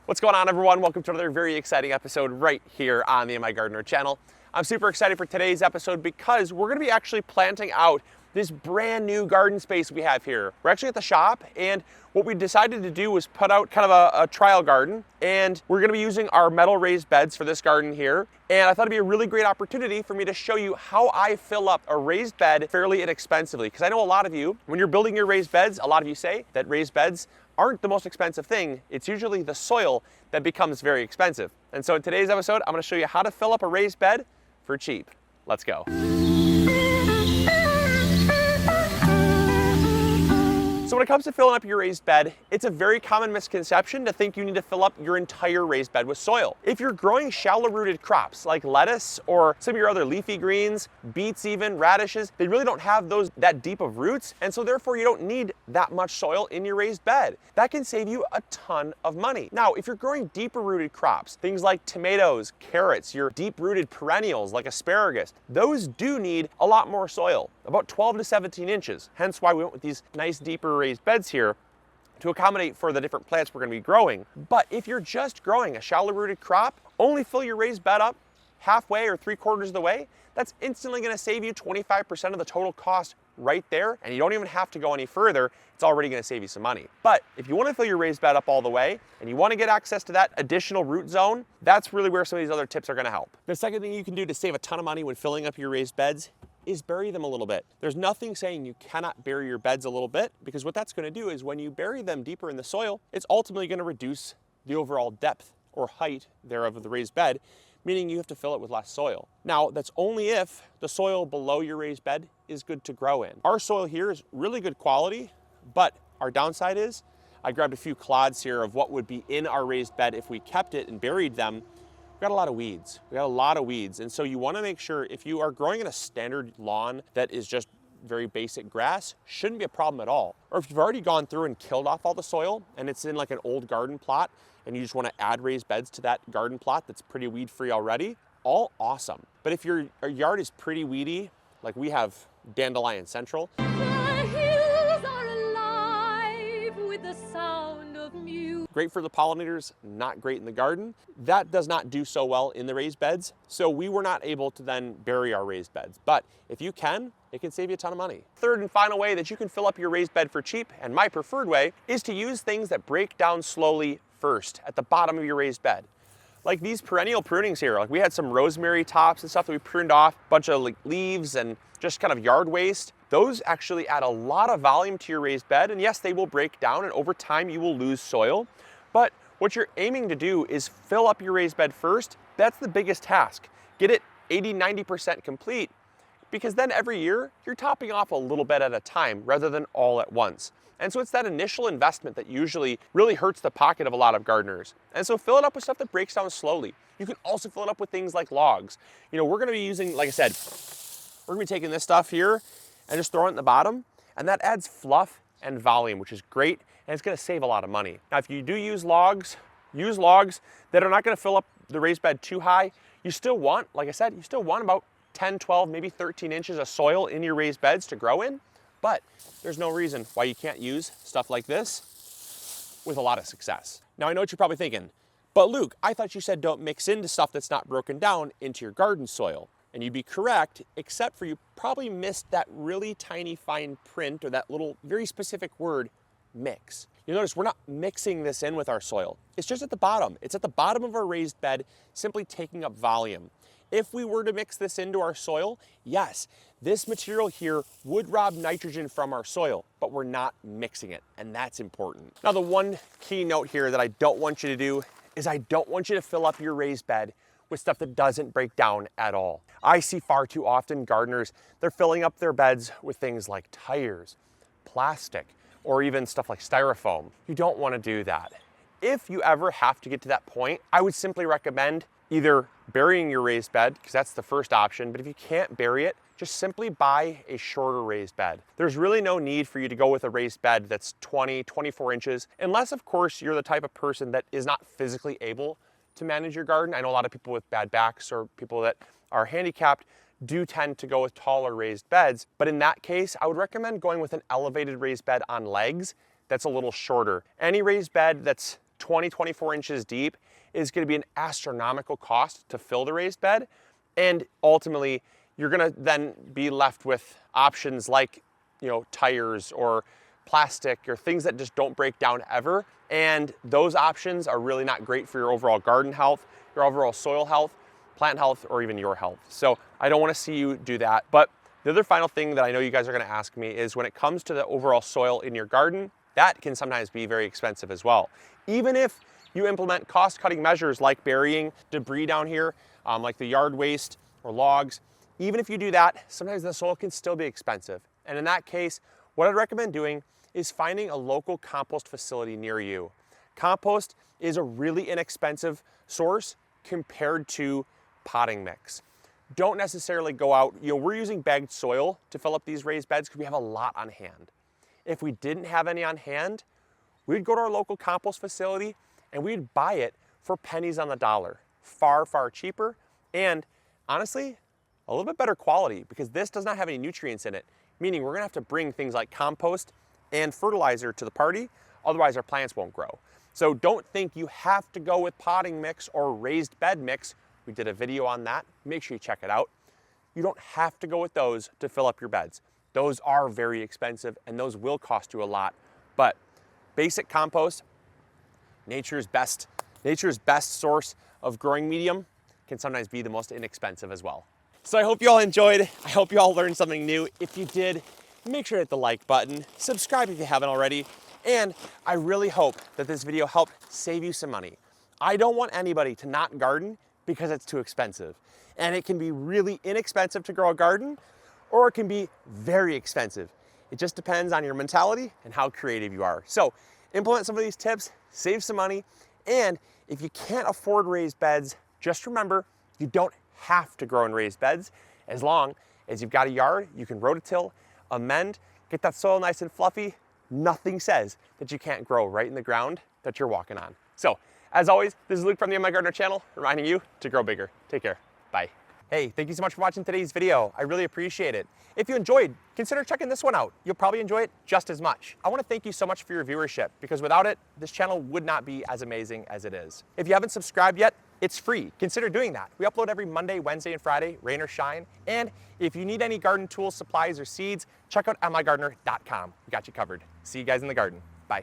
What's going on, everyone? Welcome to another very exciting episode right here on the MIgardener channel. I'm super excited for today's episode because we're going to be actually planting out this brand new garden space we have here. We're actually at the shop, and what we decided to do was put out kind of a trial garden, and we're going to be using our metal raised beds for this garden here. And I thought it'd be a really great opportunity for me to show you how I fill up a raised bed fairly inexpensively. Because I know a lot of you, when you're building your raised beds, a lot of you say that raised beds aren't the most expensive thing. It's usually the soil that becomes very expensive. And so in today's episode, I'm going to show you how to fill up a raised bed for cheap. Let's go. So when it comes to filling up your raised bed, it's a very common misconception to think you need to fill up your entire raised bed with soil. If you're growing shallow rooted crops like lettuce or some of your other leafy greens, beets even, radishes, they really don't have that deep of roots, and so therefore you don't need that much soil in your raised bed. That can save you a ton of money. Now, if you're growing deeper rooted crops, things like tomatoes, carrots, your deep rooted perennials like asparagus, those do need a lot more soil, about 12 to 17 inches. Hence why we went with these nice deeper raised beds here to accommodate for the different plants we're going to be growing. But if you're just growing a shallow rooted crop, only fill your raised bed up halfway or 3/4 of the way. That's instantly going to save you 25% of the total cost right there, and you don't even have to go any further. It's already going to save you some money. But if you want to fill your raised bed up all the way and you want to get access to that additional root zone, that's really where some of these other tips are going to help. The second thing you can do to save a ton of money when filling up your raised beds is bury them a little bit. There's nothing saying you cannot bury your beds a little bit, because what that's going to do is when you bury them deeper in the soil, it's ultimately going to reduce the overall depth or height thereof of the raised bed, meaning you have to fill it with less soil. Now, that's only if the soil below your raised bed is good to grow in. Our soil here is really good quality, but our downside is I grabbed a few clods here of what would be in our raised bed if we kept it and buried them. We got a lot of weeds. And so you want to make sure, if you are growing in a standard lawn that is just very basic grass, shouldn't be a problem at all. Or if you've already gone through and killed off all the soil and it's in like an old garden plot and you just want to add raised beds to that garden plot that's pretty weed free already, all awesome. But if your yard is pretty weedy, like we have Dandelion Central, great for the pollinators, not great in the garden. That does not do so well in the raised beds, so we were not able to then bury our raised beds. But if you can, it can save you a ton of money. Third and final way that you can fill up your raised bed for cheap, and my preferred way, is to use things that break down slowly first at the bottom of your raised bed. Like these perennial prunings here. Like we had some rosemary tops and stuff that we pruned off, a bunch of leaves and just kind of yard waste. Those actually add a lot of volume to your raised bed, and yes, they will break down, and over time you will lose soil. But what you're aiming to do is fill up your raised bed first. That's the biggest task. Get it 80–90% complete, because then every year you're topping off a little bit at a time rather than all at once. And so it's that initial investment that usually really hurts the pocket of a lot of gardeners. And so fill it up with stuff that breaks down slowly. You can also fill it up with things like logs. You know, we're going to be using, like I said, we're going to be taking this stuff here and just throwing it in the bottom, and that adds fluff and volume, which is great, and it's going to save a lot of money. Now, if you do use logs that are not going to fill up the raised bed too high. You still want, like I said, you still want about 10, 12, maybe 13 inches of soil in your raised beds to grow in, but there's no reason why you can't use stuff like this with a lot of success. Now, I know what you're probably thinking, but Luke, I thought you said don't mix into stuff that's not broken down into your garden soil. And you'd be correct, except for you probably missed that really tiny fine print, or that little very specific word, mix. You'll notice we're not mixing this in with our soil. It's just at the bottom. It's at the bottom of our raised bed, simply taking up volume. If we were to mix this into our soil, yes, this material here would rob nitrogen from our soil, but we're not mixing it, and that's important. Now, the one key note here that I don't want you to do is I don't want you to fill up your raised bed with stuff that doesn't break down at all. I see far too often gardeners, they're filling up their beds with things like tires, plastic, or even stuff like styrofoam. You don't want to do that. If you ever have to get to that point, I would simply recommend either burying your raised bed, because that's the first option, but if you can't bury it, just simply buy a shorter raised bed. There's really no need for you to go with a raised bed that's 20, 24 inches, unless of course you're the type of person that is not physically able to manage your garden. I know a lot of people with bad backs or people that are handicapped do tend to go with taller raised beds, but in that case, I would recommend going with an elevated raised bed on legs that's a little shorter. Any raised bed that's 20, 24 inches deep is going to be an astronomical cost to fill the raised bed. And ultimately, you're going to then be left with options like, tires or plastic or things that just don't break down ever. And those options are really not great for your overall garden health, your overall soil health, plant health, or even your health. So I don't want to see you do that. But the other final thing that I know you guys are going to ask me is when it comes to the overall soil in your garden, that can sometimes be very expensive as well. Even if you implement cost-cutting measures like burying debris down here, like the yard waste or logs, even if you do that, sometimes the soil can still be expensive. And in that case, what I'd recommend doing is finding a local compost facility near you. Compost is a really inexpensive source compared to potting mix. Don't necessarily go out, we're using bagged soil to fill up these raised beds because we have a lot on hand. If we didn't have any on hand, we'd go to our local compost facility and we'd buy it for pennies on the dollar. Far, far cheaper, and honestly, a little bit better quality because this does not have any nutrients in it, meaning we're gonna have to bring things like compost and fertilizer to the party, otherwise our plants won't grow. So don't think you have to go with potting mix or raised bed mix. We did a video on that, make sure you check it out. You don't have to go with those to fill up your beds. Those are very expensive and those will cost you a lot, but basic compost, nature's best source of growing medium, can sometimes be the most inexpensive as well. So I hope you all enjoyed. I hope you all learned something new. If you did, make sure to hit the like button, subscribe if you haven't already, and I really hope that this video helped save you some money. I don't want anybody to not garden because it's too expensive. And it can be really inexpensive to grow a garden, or it can be very expensive. It just depends on your mentality and how creative you are. So implement some of these tips, save some money, and if you can't afford raised beds, just remember, you don't have to grow in raised beds. As long as you've got a yard, you can rototill, amend, get that soil nice and fluffy. Nothing says that you can't grow right in the ground that you're walking on. So, as always, this is Luke from the MIgardener channel, reminding you to grow bigger. Take care. Bye. Hey, thank you so much for watching today's video. I really appreciate it. If you enjoyed, consider checking this one out. You'll probably enjoy it just as much. I want to thank you so much for your viewership because without it, this channel would not be as amazing as it is. If you haven't subscribed yet, it's free. Consider doing that. We upload every Monday, Wednesday, and Friday, rain or shine. And if you need any garden tools, supplies, or seeds, check out MIgardener.com. We got you covered. See you guys in the garden. Bye.